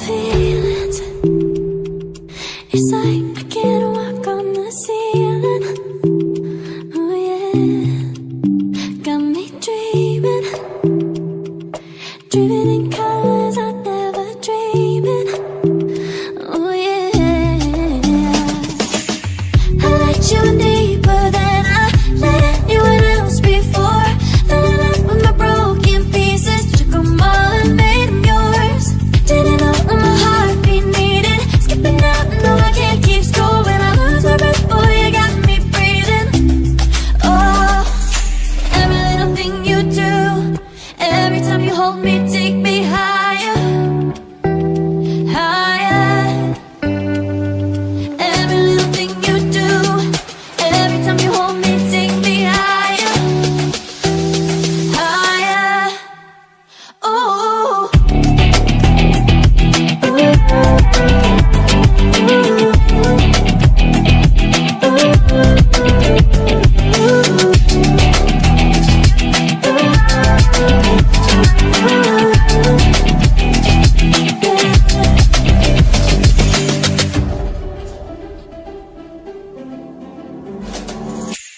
feelings. It's like I can't walk on the ceiling. Oh yeah, got me dreaming, dreaming in colors I never dreamed in. Oh yeah, I let you in deeper than I let anyone else before. Fell in love with my broken pieces, took them all and made them yours. Didn't know what my heartbeat needed, skipping out, no I can't keep score. When I lose my breath, boy, you got me breathing. Oh, every little thing you do, every time you hold me, take me higher, higher. Every little thing you do, every time you hold me, take me higher, higher. Oh,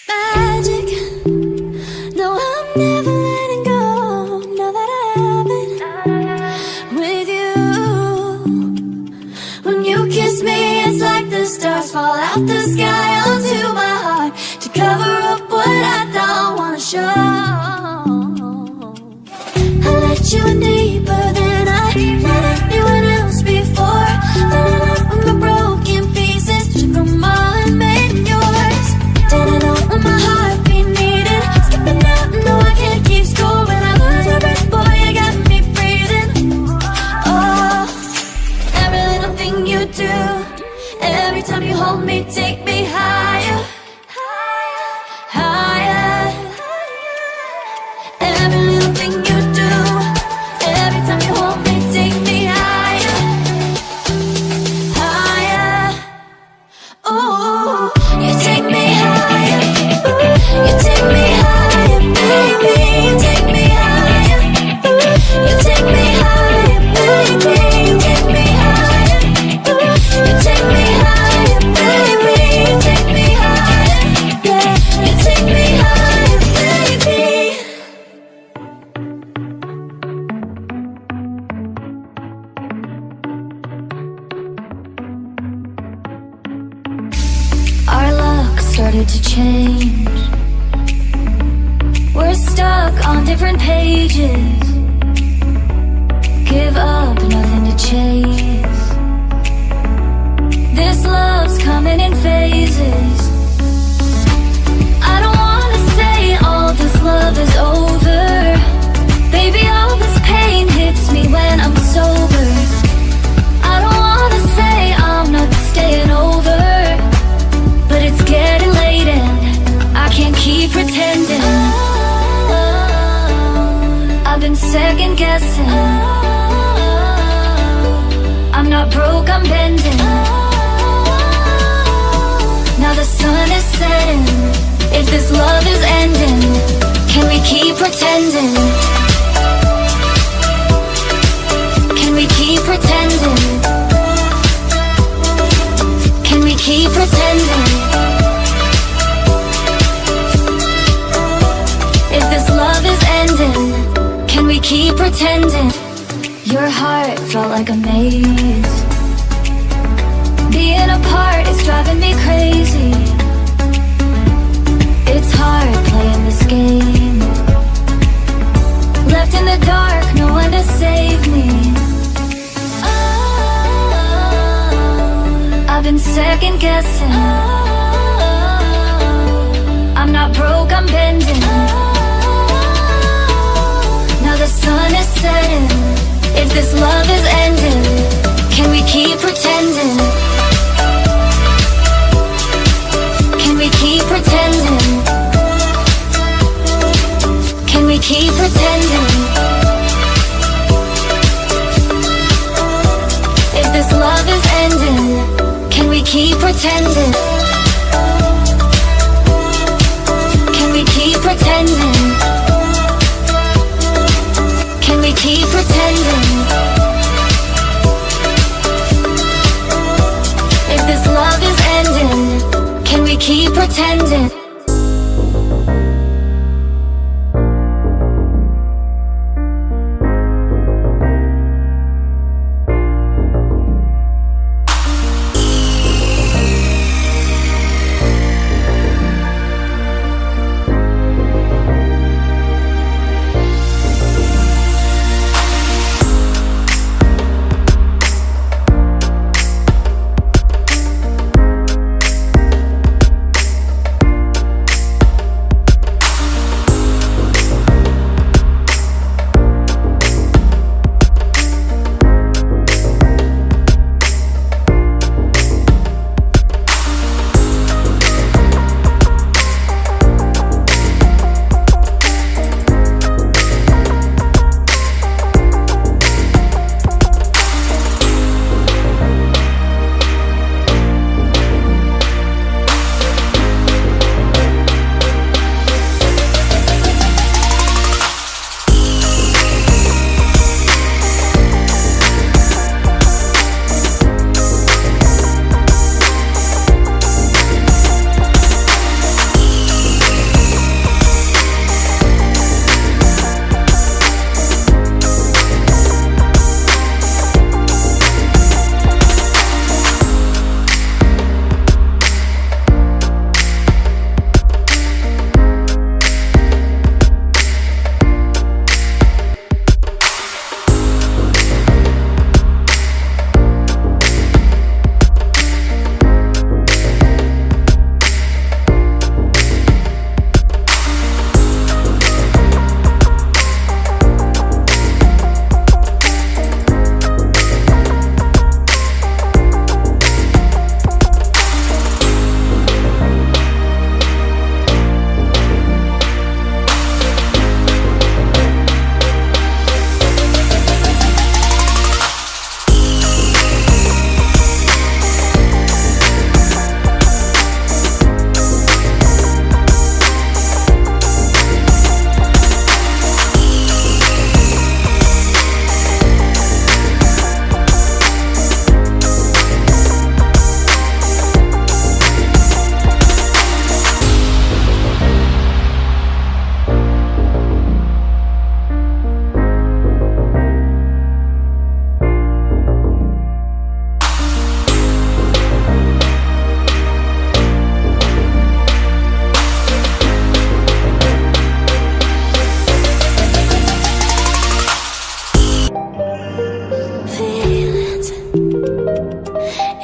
magic. No, I'm never letting go. Now that I have it with you. When you kiss me, it's like the stars fall out the sky onto my heart to cover up what I don't wanna show. I let you in deeper than I let anyone else before. Fell in love with my broken pieces, took them all and made them yours. Didn't know what my heartbeat needed, skipping out, no I can't keep score. When I lose my breath, boy, you got me breathing. Oh, every little thing you do, every time you hold me, take me higher, higher. Every little thing you do, every time you hold me, take me higher, higher. Oh, you take me higher, you take me higher, baby, you take me higher, you take me higher, baby, you take me higher, you take me higher, baby, you take me higher, yeah, you take me higher, baby. Our luck started to change. We're stuck on different pages. Give up, nothing to chase. This love's coming in phases. I don't wanna say all this love is over. Baby, all this pain hits me when I'm sober. I don't wanna say I'm not staying over, but it's getting late and I can't keep pretending. I've been second guessing. I'm not broke, I'm bending. Now the sun is setting. If this love is ending, can we keep pretending? Can we keep pretending? Can we keep pretending? If this love is ending, can we keep pretending? Your heart felt like a maze. Being apart is driving me crazy. It's hard playing this game. Left in the dark, no one to save me. I've been second guessing. I'm not broke, I'm bending. Now the sun is setting. If this love is ending, can we keep pretending? Can we keep pretending? Can we keep pretending? If this love is ending, can we keep pretending? Can we keep pretending? Can we keep pretending?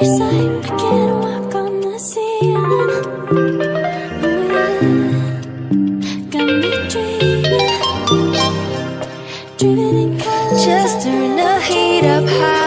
your side, I can't walk on the ceiling. Oh yeah, got me dreaming, dreaming in color. Just turn the heat up high.